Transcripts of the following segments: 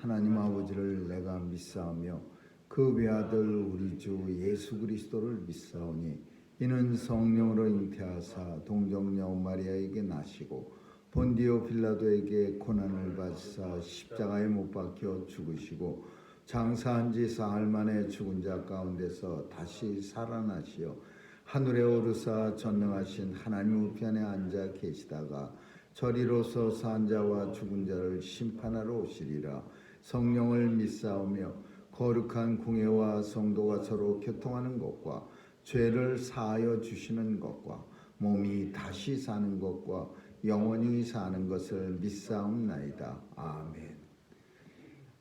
하나님 아버지를 내가 믿사오며 그 외아들 우리 주 예수 그리스도를 믿사오니 이는 성령으로 잉태하사 동정녀 마리아에게 나시고 본디오 빌라도에게 고난을 받으사 십자가에 못 박혀 죽으시고 장사한 지 사흘 만에 죽은 자 가운데서 다시 살아나시어 하늘에 오르사 전능하신 하나님 우편에 앉아 계시다가 저리로서 산 자와 죽은 자를 심판하러 오시리라. 성령을 믿사오며 거룩한 공회와 성도가 서로 교통하는 것과 죄를 사하여 주시는 것과 몸이 다시 사는 것과 영원히 사는 것을 믿사옵나이다. 아멘.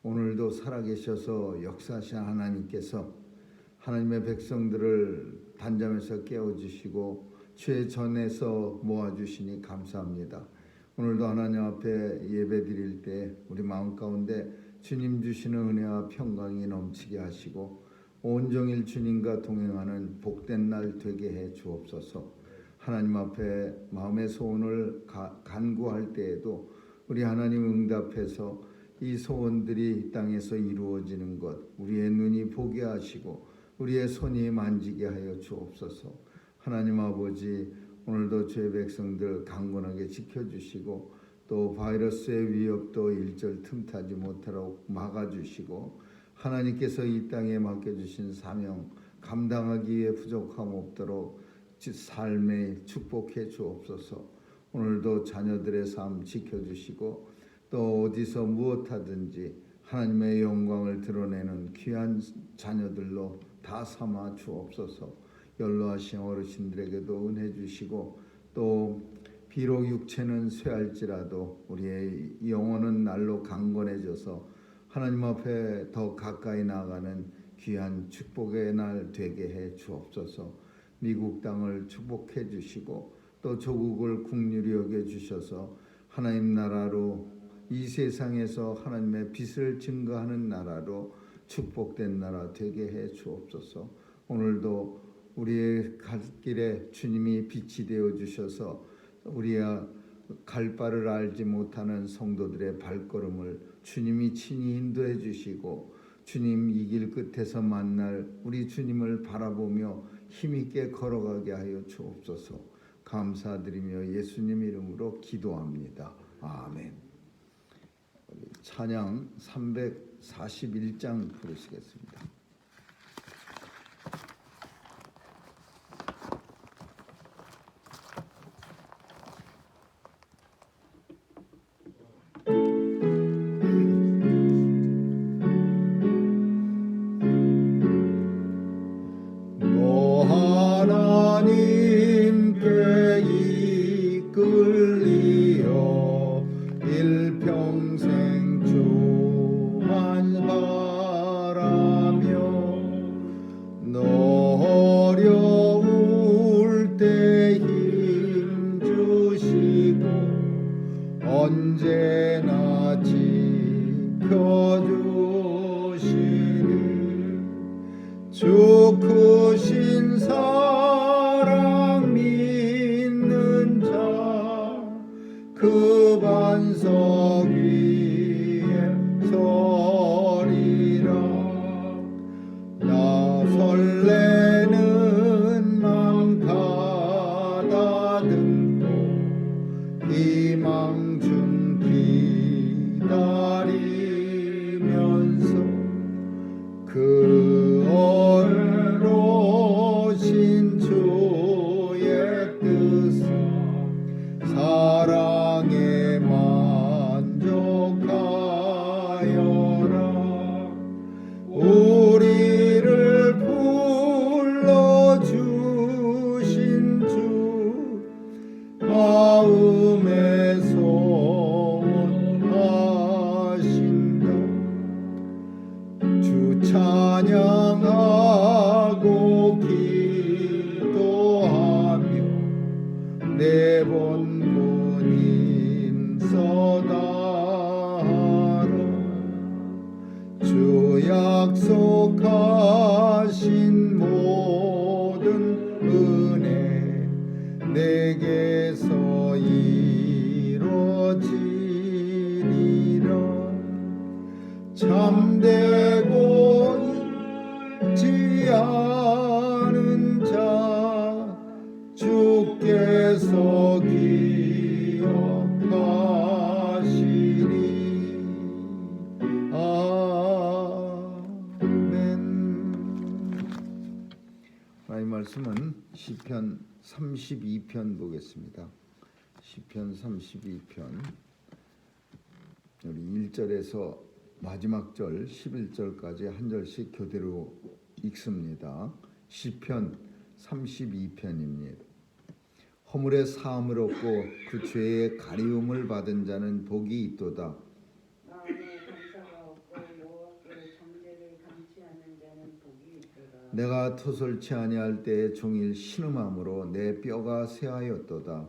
오늘도 살아계셔서 역사하신 하나님께서 하나님의 백성들을 단잠에서 깨워주시고 죄 전에서 모아주시니 감사합니다. 오늘도 하나님 앞에 예배드릴 때 우리 마음 가운데 주님 주시는 은혜와 평강이 넘치게 하시고 온종일 주님과 동행하는 복된 날 되게 해 주옵소서. 하나님 앞에 마음의 소원을 간구할 때에도 우리 하나님 응답해서 이 소원들이 이 땅에서 이루어지는 것 우리의 눈이 보게 하시고 우리의 손이 만지게 하여 주옵소서. 하나님 아버지, 오늘도 주의 백성들 강건하게 지켜주시고 또 바이러스의 위협도 일절 틈타지 못하도록 막아주시고 하나님께서 이 땅에 맡겨주신 사명 감당하기에 부족함 없도록 삶에 축복해 주옵소서. 오늘도 자녀들의 삶 지켜주시고 또 어디서 무엇하든지 하나님의 영광을 드러내는 귀한 자녀들로 다 삼아 주옵소서. 연로하신 어르신들에게도 은혜 주시고 또 비록 육체는 쇠할지라도 우리의 영혼은 날로 강건해져서 하나님 앞에 더 가까이 나아가는 귀한 축복의 날 되게 해 주옵소서. 미국 땅을 축복해 주시고 또 조국을 긍휼히 여겨 주셔서 하나님 나라로 이 세상에서 하나님의 빛을 증거하는 나라로 축복된 나라 되게 해 주옵소서. 오늘도 우리의 갈 길에 주님이 빛이 되어 주셔서 우리가 갈 바를 알지 못하는 성도들의 발걸음을 주님이 친히 인도해 주시고 주님 이 길 끝에서 만날 우리 주님을 바라보며 힘있게 걸어가게 하여 주옵소서. 감사드리며 예수님 이름으로 기도합니다. 아멘. 찬양 341장 부르시겠습니다. 언제나 지켜주시니 주 크신 사랑 믿는 자 그 반석 위에 서리라. 나 설레는 맘 가다듬고 희망 중 기다리면서 그 어로신 주의 뜻을 사랑에 만족하여라. 우리를 불러주신 주 마음에 소원하신다. 주 찬양하고 기도하며 내 본분 힘써다하라. 주 약속하신 모든 은혜 내게서 이루어지리라. 참되고 있지 않은 자 주께서 기억하시니 아멘. 하나님 말씀은 시편 32편 보겠습니다. 시편 32편 우리 1절에서 마지막 절 11절까지 한 절씩 교대로 읽습니다. 시편 32편입니다. 허물의 사함을 얻고 그 죄의 가리움을 받은 자는 복이 있도다. 마음에 감사가 없고 여호와께 정죄를 감치 않는 자는 복이 있도다. 내가 토설치 아니할 때에 종일 신음함으로 내 뼈가 쇠하였도다.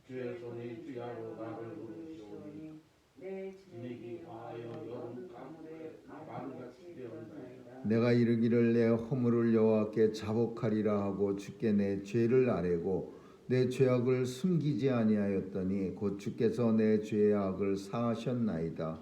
주의 손이 주야로 나를 부르시오니 내 진액이 와하여 여름 가물에 마루같이 되었나이다. 내가 이르기를 내 허물을 여호와께 자복하리라 하고 주께 내 죄를 아뢰고 내 죄악을 숨기지 아니하였더니 곧 주께서 내 죄의 악을 사하셨나이다.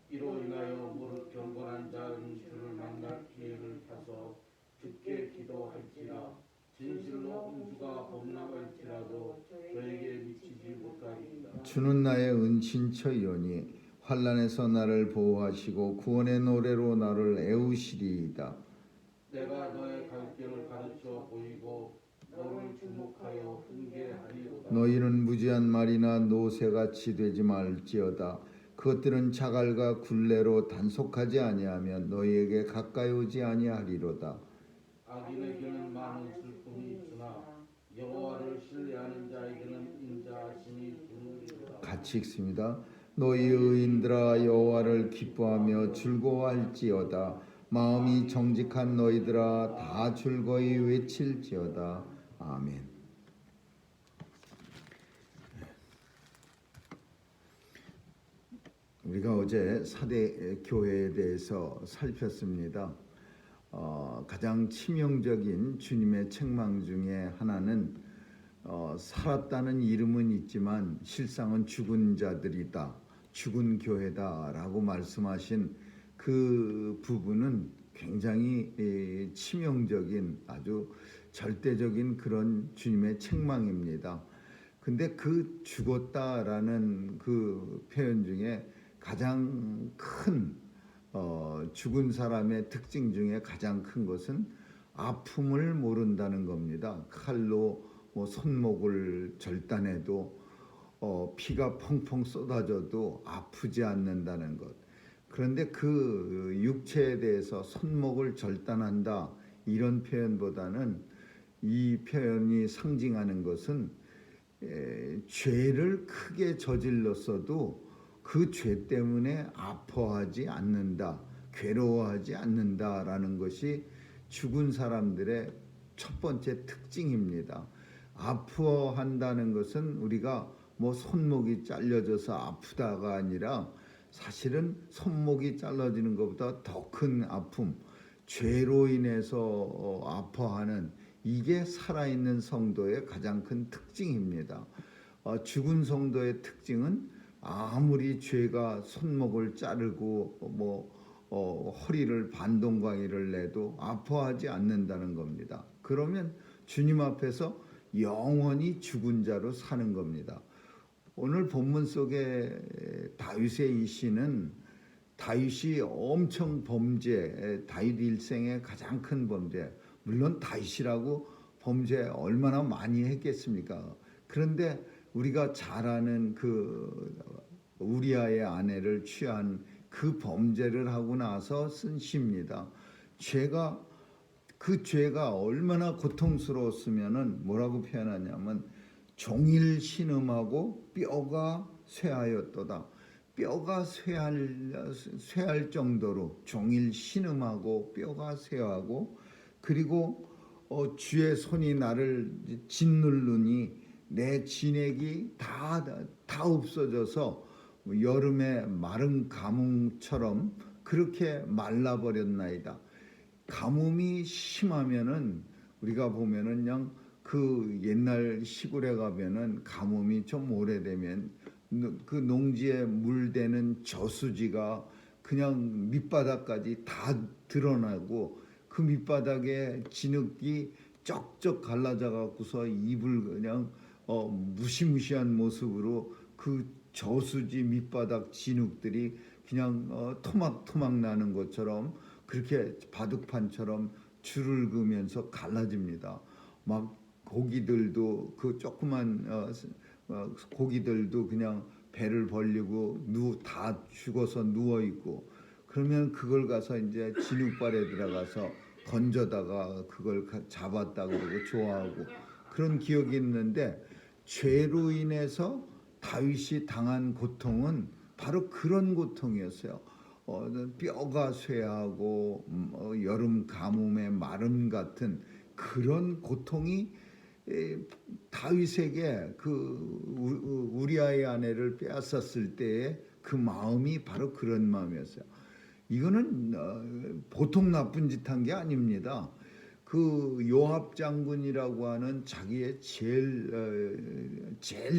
이로 인하여 무릇 경건한 자는 주를 만날 기회를 타서 주께 기도할지라. 진실로 음주가 범람할지라도 저에게 미치지 못하리이다. 주는 나의 은친처이오니 환난에서 나를 보호하시고 구원의 노래로 나를 애우시리이다. 내가 너의 갈 길을 가르쳐 보이고 너를 주목하여 훈계하리로다. 너희는 무지한 말이나 노새같이 되지 말지어다. 그것들은 자갈과 굴레로 단속하지 아니하면 너희에게 가까이 오지 아니하리로다. 악인에게는 많은 슬픔이 있으나 여호와를 신뢰하는 자에게는 인자하심이 드무리로다. 같이 읽습니다. 너희 의인들아 여호와를 기뻐하며 즐거워할지어다. 마음이 정직한 너희들아 다 즐거이 외칠지어다. 아멘. 우리가 어제 사대 교회에 대해서 살폈습니다. 가장 치명적인 주님의 책망 중에 하나는 살았다는 이름은 있지만 실상은 죽은 자들이다, 죽은 교회다라고 말씀하신 그 부분은 굉장히 치명적인 아주 절대적인 그런 주님의 책망입니다. 근데 그 죽었다라는 그 표현 중에 가장 큰 죽은 사람의 특징 중에 가장 큰 것은 아픔을 모른다는 겁니다. 칼로 손목을 절단해도 피가 펑펑 쏟아져도 아프지 않는다는 것. 그런데 그 육체에 대해서 손목을 절단한다 이런 표현보다는 이 표현이 상징하는 것은 죄를 크게 저질렀어도 그 죄 때문에 아파하지 않는다, 괴로워하지 않는다라는 것이 죽은 사람들의 첫 번째 특징입니다. 아파한다는 것은 우리가 손목이 잘려져서 아프다가 아니라 사실은 손목이 잘라지는 것보다 더 큰 아픔, 죄로 인해서 아파하는 이게 살아있는 성도의 가장 큰 특징입니다. 죽은 성도의 특징은 아무리 죄가 손목을 자르고 허리를 반동광이를 내도 아파하지 않는다는 겁니다. 그러면 주님 앞에서 영원히 죽은 자로 사는 겁니다. 오늘 본문 속에 다윗의 이 시는 다윗이 엄청 다윗 일생의 가장 큰 범죄, 물론 다윗이라고 범죄 얼마나 많이 했겠습니까? 그런데 우리가 잘 아는 그 우리아의 아내를 취한 그 범죄를 하고 나서 쓴 시입니다. 그 죄가 얼마나 고통스러웠으면은 뭐라고 표현하냐면 종일 신음하고 뼈가 쇠하였도다. 뼈가 쇠할 정도로 종일 신음하고 뼈가 쇠하고 그리고 주의 손이 나를 짓누르니 내 진액이 다 없어져서 여름에 마른 가뭄처럼 그렇게 말라버렸나이다. 가뭄이 심하면은 우리가 보면은 그냥 그 옛날 시골에 가면은 가뭄이 좀 오래되면 그 농지에 물대는 저수지가 그냥 밑바닥까지 다 드러나고 그 밑바닥에 진흙이 쩍쩍 갈라져 갖고서 입을 그냥 무시무시한 모습으로 그 저수지 밑바닥 진흙들이 그냥 토막토막 나는 것처럼 그렇게 바둑판처럼 줄을 그으면서 갈라집니다. 막 고기들도 그 조그만 고기들도 그냥 배를 벌리고 다 죽어서 누워 있고 그러면 그걸 가서 이제 진흙발에 들어가서 던져다가 그걸 잡았다 그러고 좋아하고 그런 기억이 있는데 죄로 인해서 다윗이 당한 고통은 바로 그런 고통이었어요. 뼈가 쇠하고 여름 가뭄의 마름 같은 그런 고통이 다윗에게 그 우리아의 아내를 빼앗았을 때의 그 마음이 바로 그런 마음이었어요. 이거는 보통 나쁜 짓 한 게 아닙니다. 그 요압 장군이라고 하는 자기의 제일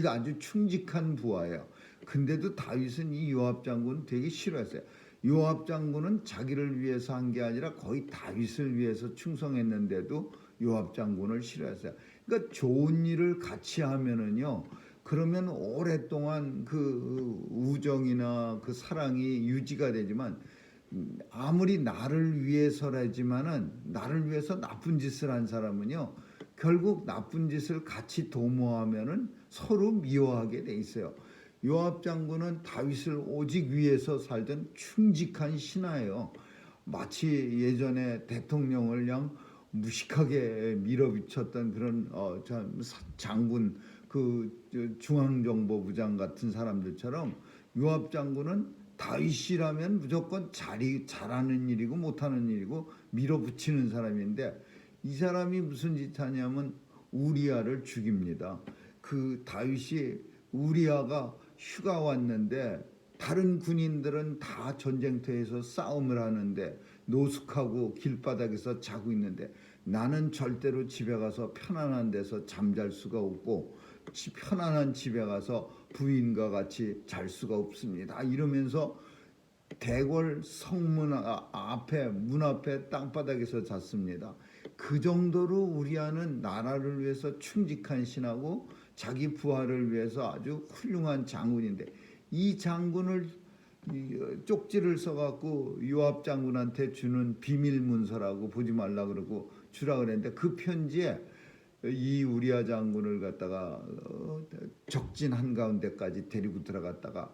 아주 충직한 부하예요. 근데도 다윗은 이 요압 장군 되게 싫어했어요. 요압 장군은 자기를 위해서 한 게 아니라 거의 다윗을 위해서 충성했는데도 요압 장군을 싫어했어요. 그러니까 좋은 일을 같이 하면은요. 그러면 오랫동안 그 우정이나 그 사랑이 유지가 되지만 아무리 나를 위해서라지만은 나를 위해서 나쁜 짓을 한 사람은요. 결국 나쁜 짓을 같이 도모하면은 서로 미워하게 돼 있어요. 요압 장군은 다윗을 오직 위해서 살던 충직한 신하예요. 마치 예전에 대통령을 그냥 무식하게 밀어붙였던 그런 장군 그 중앙정보부장 같은 사람들처럼 요압 장군은 다윗이라면 무조건 잘하는 일이고 못하는 일이고 밀어붙이는 사람인데 이 사람이 무슨 짓 하냐면 우리아를 죽입니다. 그 다윗이 우리아가 휴가 왔는데 다른 군인들은 다 전쟁터에서 싸움을 하는데 노숙하고 길바닥에서 자고 있는데 나는 절대로 집에 가서 편안한 데서 잠잘 수가 없고 편안한 집에 가서 부인과 같이 잘 수가 없습니다. 이러면서 대궐 성문 앞에 문 앞에 땅바닥에서 잤습니다. 그 정도로 우리아는 나라를 위해서 충직한 신하고 자기 부하를 위해서 아주 훌륭한 장군인데 이 장군을 쪽지를 써갖고 요압 장군한테 주는 비밀 문서라고 보지 말라 그러고 주라 그랬는데 그 편지에 이 우리아 장군을 갖다가 적진 한가운데까지 데리고 들어갔다가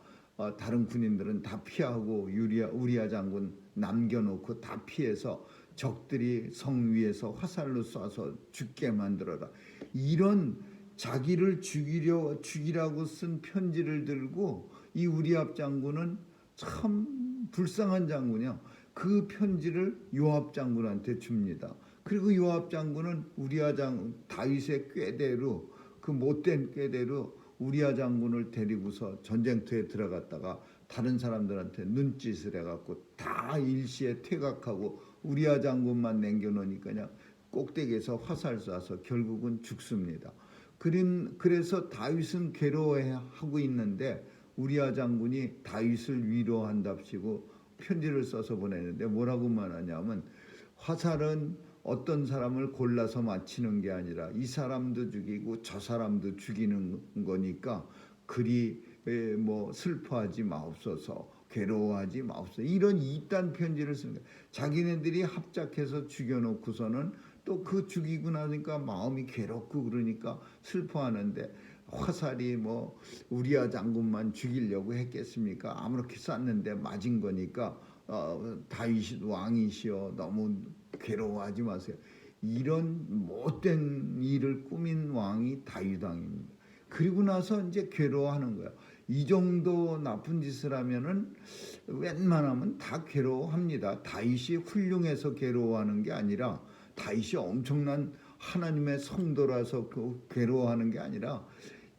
다른 군인들은 다 피하고 우리아 장군 남겨놓고 다 피해서 적들이 성 위에서 화살로 쏴서 죽게 만들어라. 이런 자기를 죽이라고 쓴 편지를 들고 이 우리압 장군은 참 불쌍한 장군이야. 그 편지를 요압 장군한테 줍니다. 그리고 요압 장군은 다윗의 꾀대로 그 못된 꾀대로 우리아 장군을 데리고서 전쟁터에 들어갔다가 다른 사람들한테 눈짓을 해갖고 다 일시에 퇴각하고 우리아 장군만 남겨놓으니까 그냥 꼭대기에서 화살 쏴서 결국은 죽습니다. 그래서 다윗은 괴로워하고 있는데 우리아 장군이 다윗을 위로한답시고 편지를 써서 보내는데 뭐라고 말하냐면 화살은 어떤 사람을 골라서 맞히는 게 아니라 이 사람도 죽이고 저 사람도 죽이는 거니까 그리 슬퍼하지 마옵소서 괴로워하지 마옵소서 이런 이딴 편지를 쓰는 거예요. 자기네들이 합작해서 죽여놓고서는 또 그 죽이고 나니까 마음이 괴롭고 그러니까 슬퍼하는데 화살이 우리아 장군만 죽이려고 했겠습니까? 아무렇게 쐈는데 맞은 거니까 다윗 왕이시여 너무 괴로워하지 마세요. 이런 못된 일을 꾸민 왕이 다윗 왕입니다. 그리고 나서 이제 괴로워하는 거예요. 이 정도 나쁜 짓을 하면은 웬만하면 다 괴로워합니다. 다윗이 훌륭해서 괴로워하는 게 아니라 다윗이 엄청난 하나님의 성도라서 괴로워하는 게 아니라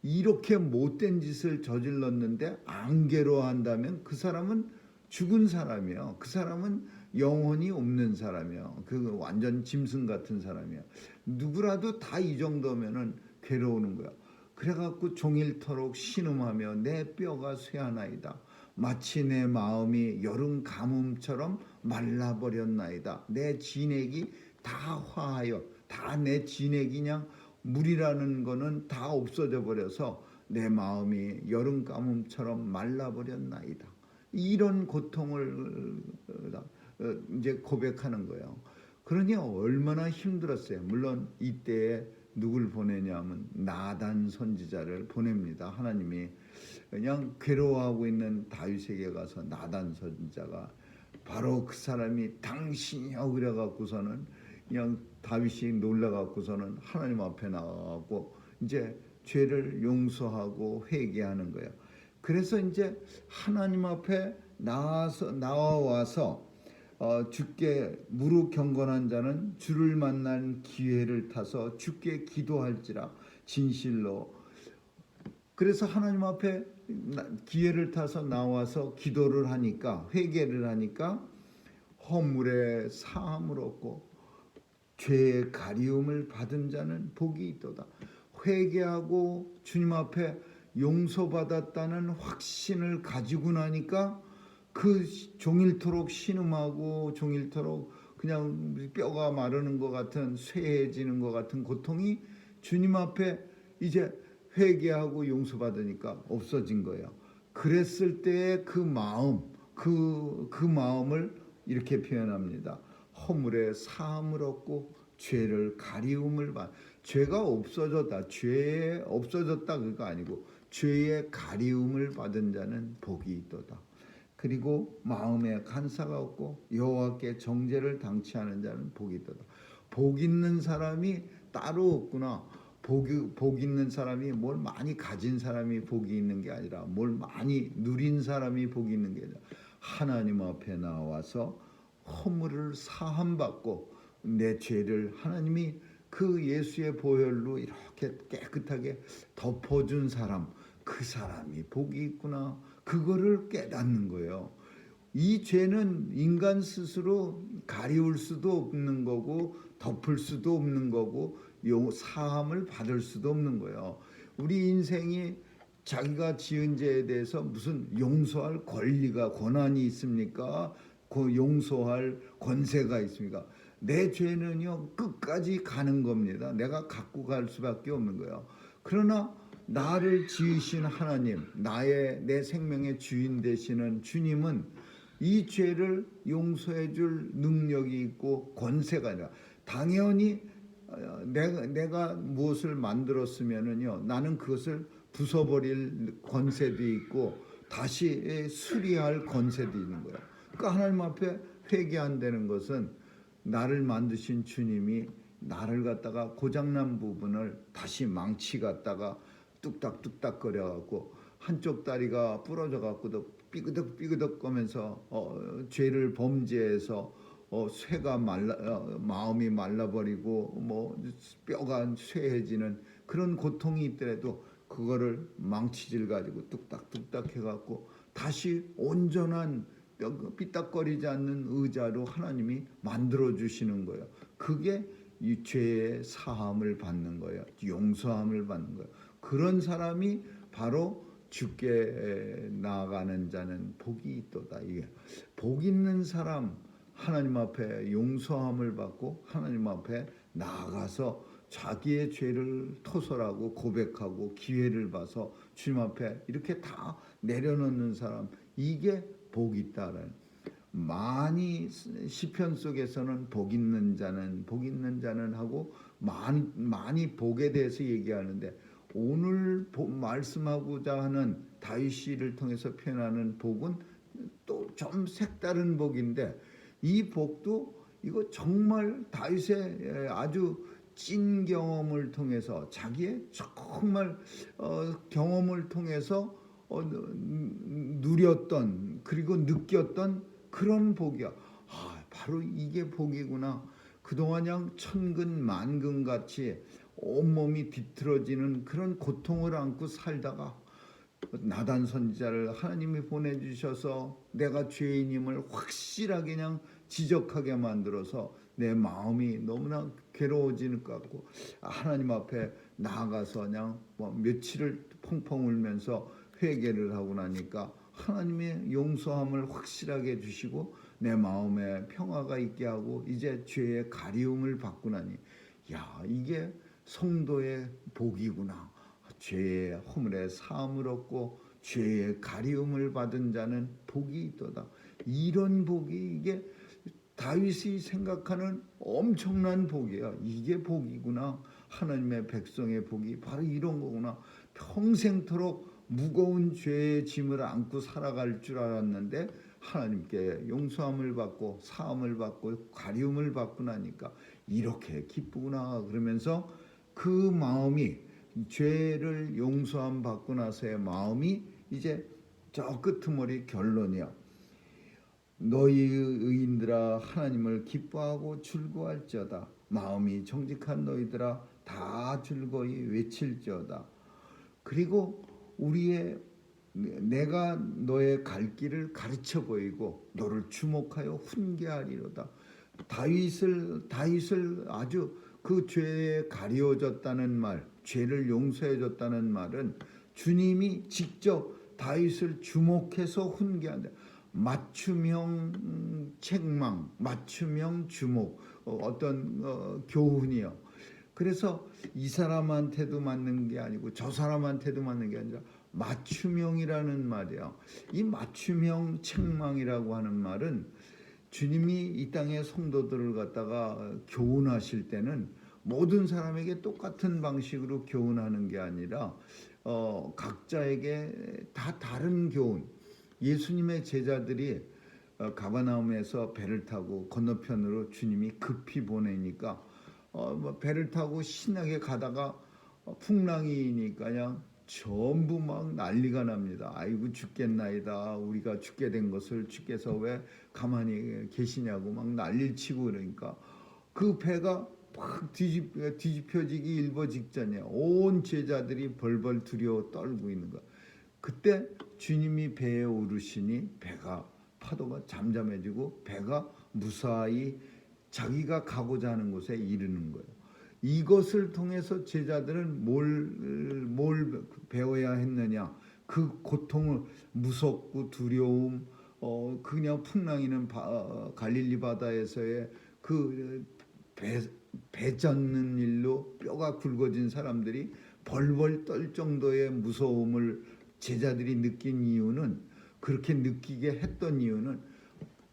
이렇게 못된 짓을 저질렀는데 안 괴로워한다면 그 사람은 죽은 사람이에요. 그 사람은 영혼이 없는 사람이에요. 그 완전 짐승 같은 사람이에요. 누구라도 다 이 정도면은 괴로우는 거야. 그래갖고 종일토록 신음하며 내 뼈가 쇠하나이다. 마치 내 마음이 여름 가뭄처럼 말라버렸나이다. 내 진액이 다 화하여 다 내 진액이 그냥 물이라는 거는 다 없어져 버려서 내 마음이 여름 가뭄처럼 말라버렸나이다. 이런 고통을 이제 고백하는 거예요. 그러니 얼마나 힘들었어요. 물론 이때에 누굴 보내냐면 나단 선지자를 보냅니다. 하나님이 그냥 괴로워하고 있는 다윗에게 가서 나단 선지자가 바로 그 사람이 당신이여 그래 갖고서는 그냥 다윗이 놀라 갖고서는 하나님 앞에 나가고 이제 죄를 용서하고 회개하는 거예요. 그래서 이제 하나님 앞에 나와서 주께 무릎 경건한 자는 주를 만난 기회를 타서 주께 기도할지라 진실로. 그래서 하나님 앞에 기회를 타서 나와서 기도를 하니까 회개를 하니까 허물의 사함을 얻고 죄의 가리움을 받은 자는 복이 있도다. 회개하고 주님 앞에 용서받았다는 확신을 가지고 나니까 그 종일토록 신음하고 종일토록 그냥 뼈가 마르는 것 같은 쇠해지는 것 같은 고통이 주님 앞에 이제 회개하고 용서받으니까 없어진 거예요. 그랬을 때의 그 마음, 그 마음을 이렇게 표현합니다. 허물의 사함을 얻고 죄를 가리움을 받. 죄가 없어졌다. 죄에 없어졌다 그거 아니고 죄의 가리움을 받은 자는 복이 있도다. 그리고 마음에 간사가 없고 여호와께 정죄를 당치하는 자는 복이 있도다. 복 있는 사람이 따로 없구나. 복 있는 사람이 뭘 많이 가진 사람이 복이 있는 게 아니라 뭘 많이 누린 사람이 복이 있는 게 아니라 하나님 앞에 나와서 허물을 사함받고 내 죄를 하나님이 그 예수의 보혈로 이렇게 깨끗하게 덮어준 사람, 그 사람이 복이 있구나. 그거를 깨닫는 거예요. 이 죄는 인간 스스로 가리울 수도 없는 거고 덮을 수도 없는 거고 사함을 받을 수도 없는 거예요. 우리 인생이 자기가 지은 죄에 대해서 무슨 용서할 권한이 있습니까? 그 용서할 권세가 있습니까? 내 죄는요 끝까지 가는 겁니다. 내가 갖고 갈 수밖에 없는 거예요. 그러나 나를 지으신 하나님, 내 생명의 주인 되시는 주님은 이 죄를 용서해 줄 능력이 있고 권세가 아니라 당연히 내가 무엇을 만들었으면은요 나는 그것을 부숴버릴 권세도 있고 다시 수리할 권세도 있는 거예요. 그러니까 하나님 앞에 회개한다는 것은 나를 만드신 주님이 나를 갖다가 고장난 부분을 다시 망치 갖다가 뚝딱뚝딱 거려갖고 한쪽 다리가 부러져 갖고도 삐그덕삐그덕 거면서 죄를 범죄해서 쇠가 마음이 말라버리고 뭐 뼈가 쇠해지는 그런 고통이 있더라도 그거를 망치질 가지고 뚝딱뚝딱 해갖고 다시 온전한 삐딱거리지 않는 의자로 하나님이 만들어 주시는 거예요. 그게 이 죄의 사함을 받는 거예요. 용서함을 받는 거예요. 그런 사람이 바로 주께 나아가는 자는 복이 있도다. 이게 복 있는 사람, 하나님 앞에 용서함을 받고 하나님 앞에 나아가서 자기의 죄를 토설하고 고백하고 기회를 봐서 주님 앞에 이렇게 다 내려놓는 사람, 이게 복이 있다라는. 많이 시편 속에서는 복 있는 자는 하고 많이 복에 대해서 얘기하는데 오늘 말씀하고자 하는 다윗을 통해서 표현하는 복은 또 좀 색다른 복인데 이 복도 이거 정말 다윗의 아주 찐 경험을 통해서 자기의 정말 경험을 통해서 누렸던 그리고 느꼈던 그런 복이야. 바로 이게 복이구나. 그동안 그냥 천근 만근 같이 온몸이 비틀어지는 그런 고통을 안고 살다가 나단 선지자를 하나님이 보내주셔서 내가 죄인임을 확실하게 그냥 지적하게 만들어서 내 마음이 너무나 괴로워지는 것 같고 하나님 앞에 나아가서 그냥 며칠을 펑펑 울면서 회개를 하고 나니까 하나님의 용서함을 확실하게 주시고 내 마음에 평화가 있게 하고 이제 죄의 가리움을 받고 나니 야, 이게 성도의 복이구나. 죄의 허물의 사함을 얻고 죄의 가리움을 받은 자는 복이 있도다. 이런 복이 이게 다윗이 생각하는 엄청난 복이야. 이게 복이구나. 하나님의 백성의 복이 바로 이런 거구나. 평생토록 무거운 죄의 짐을 안고 살아갈 줄 알았는데 하나님께 용서함을 받고 사함을 받고 가리움을 받고 나니까 이렇게 기쁘구나. 그러면서 그 마음이 죄를 용서함 받고 나서의 마음이 이제 저 끄트머리 결론이야. 너희 의인들아 하나님을 기뻐하고 즐거워할지어다. 마음이 정직한 너희들아 다 즐거이 외칠지어다. 그리고 내가 너의 갈 길을 가르쳐 보이고 너를 주목하여 훈계하리로다. 다윗을 아주 그 죄에 가려졌다는 말, 죄를 용서해 줬다는 말은 주님이 직접 다윗을 주목해서 훈계한다. 맞춤형 책망, 맞춤형 주목, 어떤 교훈이요. 그래서 이 사람한테도 맞는 게 아니고 저 사람한테도 맞는 게 아니라 맞춤형이라는 말이야. 이 맞춤형 책망이라고 하는 말은 주님이 이 땅의 성도들을 갖다가 교훈하실 때는 모든 사람에게 똑같은 방식으로 교훈하는 게 아니라 각자에게 다 다른 교훈. 예수님의 제자들이 가버나움에서 배를 타고 건너편으로 주님이 급히 보내니까 배를 타고 신나게 가다가 풍랑이니까 그냥 전부 막 난리가 납니다. 아이고 죽겠나이다. 우리가 죽게 된 것을 주께서 왜 가만히 계시냐고 막 난리를 치고 그러니까 그 배가 막 뒤집혀지기 일보 직전이야. 온 제자들이 벌벌 두려워 떨고 있는 거야. 그때 주님이 배에 오르시니 배가 파도가 잠잠해지고 배가 무사히 자기가 가고자 하는 곳에 이르는 거예요. 이것을 통해서 제자들은 뭘 배워야 했느냐? 그 고통을 무섭고 두려움, 그냥 풍랑이는 갈릴리 바다에서의 그 배 젓는 일로 뼈가 굵어진 사람들이 벌벌 떨 정도의 무서움을 제자들이 느낀 이유는, 그렇게 느끼게 했던 이유는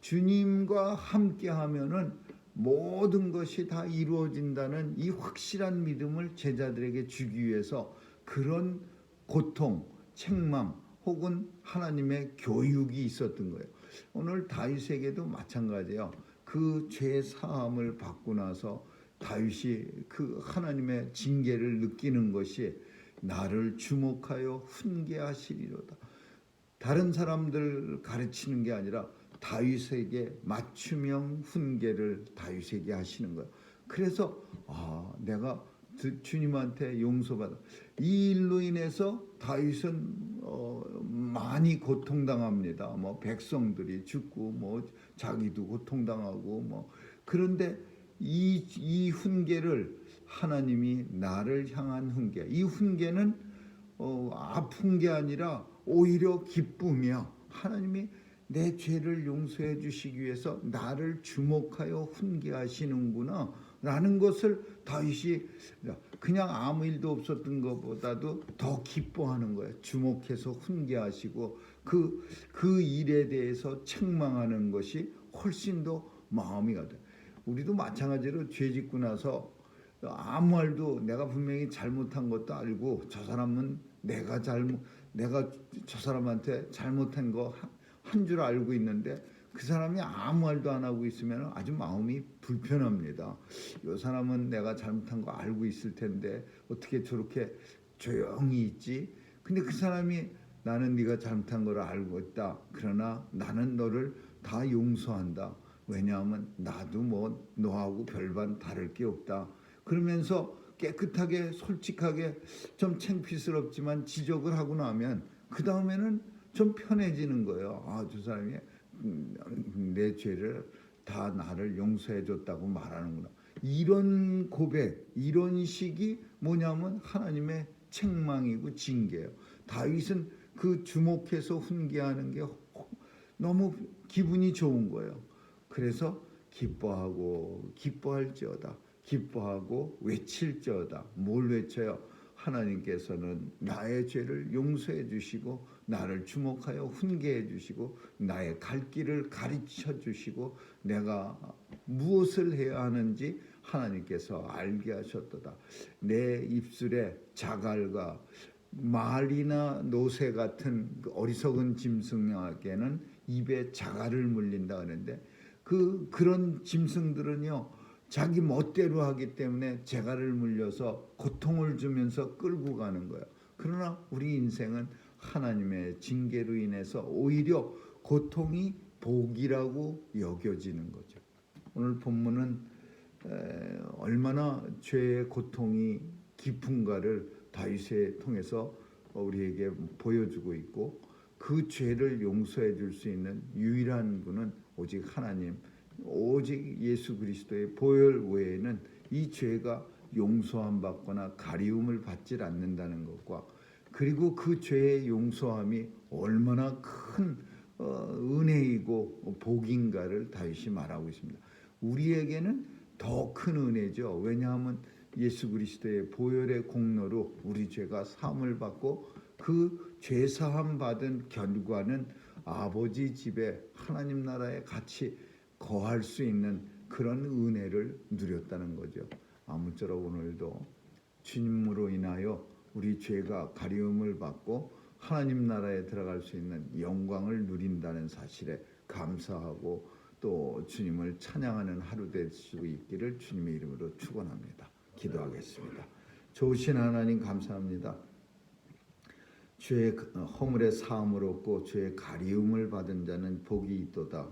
주님과 함께 하면은 모든 것이 다 이루어진다는 이 확실한 믿음을 제자들에게 주기 위해서 그런 고통, 책망 혹은 하나님의 교육이 있었던 거예요. 오늘 다윗에게도 마찬가지예요. 그 죄 사함을 받고 나서 다윗이 그 하나님의 징계를 느끼는 것이 나를 주목하여 훈계하시리로다. 다른 사람들 가르치는 게 아니라 다윗에게 맞춤형 훈계를 다윗에게 하시는 거예요. 그래서 내가 주님한테 용서받아. 이 일로 인해서 다윗은 많이 고통당합니다. 뭐 백성들이 죽고 뭐 자기도 고통당하고 뭐. 그런데 이 훈계를 하나님이 나를 향한 훈계. 이 훈계는 아픈 게 아니라 오히려 기쁨이야. 하나님이 내 죄를 용서해 주시기 위해서 나를 주목하여 훈계하시는구나 라는 것을 다윗이 그냥 아무 일도 없었던 것보다도 더 기뻐하는 거예요. 주목해서 훈계하시고 그 일에 대해서 책망하는 것이 훨씬 더 마음이 가다. 우리도 마찬가지로 죄 짓고 나서 아무 말도, 내가 분명히 잘못한 것도 알고 저 사람은 내가 저 사람한테 잘못한 거 한 줄 알고 있는데 그 사람이 아무 말도 안 하고 있으면 아주 마음이 불편합니다. 이 사람은 내가 잘못한 거 알고 있을 텐데 어떻게 저렇게 조용히 있지? 근데 그 사람이 나는 네가 잘못한 걸 알고 있다. 그러나 나는 너를 다 용서한다. 왜냐하면 나도 뭐 너하고 별반 다를 게 없다. 그러면서 깨끗하게 솔직하게 좀 창피스럽지만 지적을 하고 나면 그 다음에는 좀 편해지는 거예요. 저 사람이 내 죄를 다 나를 용서해 줬다고 말하는구나. 이런 고백, 이런 식이 뭐냐면 하나님의 책망이고 징계예요. 다윗은 그 주목해서 훈계하는 게 너무 기분이 좋은 거예요. 그래서 기뻐하고 기뻐할지어다, 기뻐하고 외칠지어다. 뭘 외쳐요? 하나님께서는 나의 죄를 용서해 주시고 나를 주목하여 훈계해 주시고 나의 갈 길을 가르쳐 주시고 내가 무엇을 해야 하는지 하나님께서 알게 하셨도다. 내 입술에 자갈과 말이나 노새 같은 어리석은 짐승에게는 입에 자갈을 물린다 하는데 그런 짐승들은요 자기 멋대로 하기 때문에 자갈을 물려서 고통을 주면서 끌고 가는 거예요. 그러나 우리 인생은 하나님의 징계로 인해서 오히려 고통이 복이라고 여겨지는 거죠. 오늘 본문은 얼마나 죄의 고통이 깊은가를 다윗을 통해서 우리에게 보여주고 있고 그 죄를 용서해 줄 수 있는 유일한 분은 오직 하나님, 오직 예수 그리스도의 보혈 외에는 이 죄가 용서함 받거나 가리움을 받질 않는다는 것과 그리고 그 죄의 용서함이 얼마나 큰 은혜이고 복인가를 다윗이 말하고 있습니다. 우리에게는 더 큰 은혜죠. 왜냐하면 예수 그리스도의 보혈의 공로로 우리 죄가 사함을 받고 그 죄 사함 받은 결과는 아버지 집에 하나님 나라에 같이 거할 수 있는 그런 은혜를 누렸다는 거죠. 아무쪼록 오늘도 주님으로 인하여 우리 죄가 가리움을 받고 하나님 나라에 들어갈 수 있는 영광을 누린다는 사실에 감사하고 또 주님을 찬양하는 하루 될 수 있기를 주님의 이름으로 축원합니다. 기도하겠습니다. 좋으신 하나님 감사합니다. 죄의 허물의 사함을 얻고 죄의 가리움을 받은 자는 복이 있도다.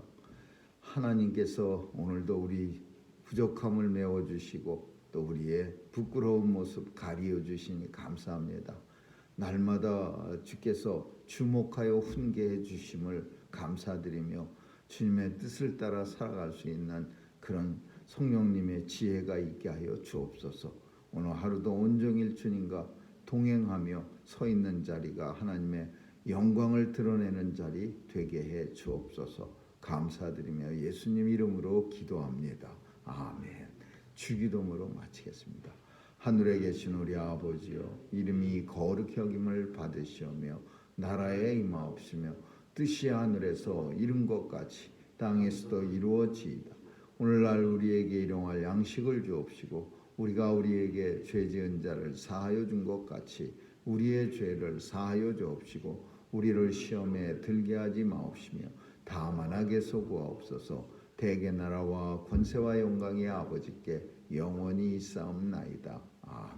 하나님께서 오늘도 우리 부족함을 메워주시고 또 우리의 부끄러운 모습 가리워 주시니 감사합니다. 날마다 주께서 주목하여 훈계해 주심을 감사드리며 주님의 뜻을 따라 살아갈 수 있는 그런 성령님의 지혜가 있게 하여 주옵소서. 오늘 하루도 온종일 주님과 동행하며 서 있는 자리가 하나님의 영광을 드러내는 자리 되게 해 주옵소서. 감사드리며 예수님 이름으로 기도합니다. 아멘. 주기도문으로 마치겠습니다. 하늘에 계신 우리 아버지여, 이름이 거룩히 여김을 받으시오며 나라에 임하옵시며 뜻이 하늘에서 이룬 것 같이 땅에서도 이루어지이다. 오늘날 우리에게 일용할 양식을 주옵시고 우리가 우리에게 죄 지은 자를 사하여 준 것 같이 우리의 죄를 사하여 주옵시고 우리를 시험에 들게 하지 마옵시며 다만 악에서 구하옵소서. 대개 나라와 권세와 영광이 아버지께 영원히 있사옵나이다. 아멘.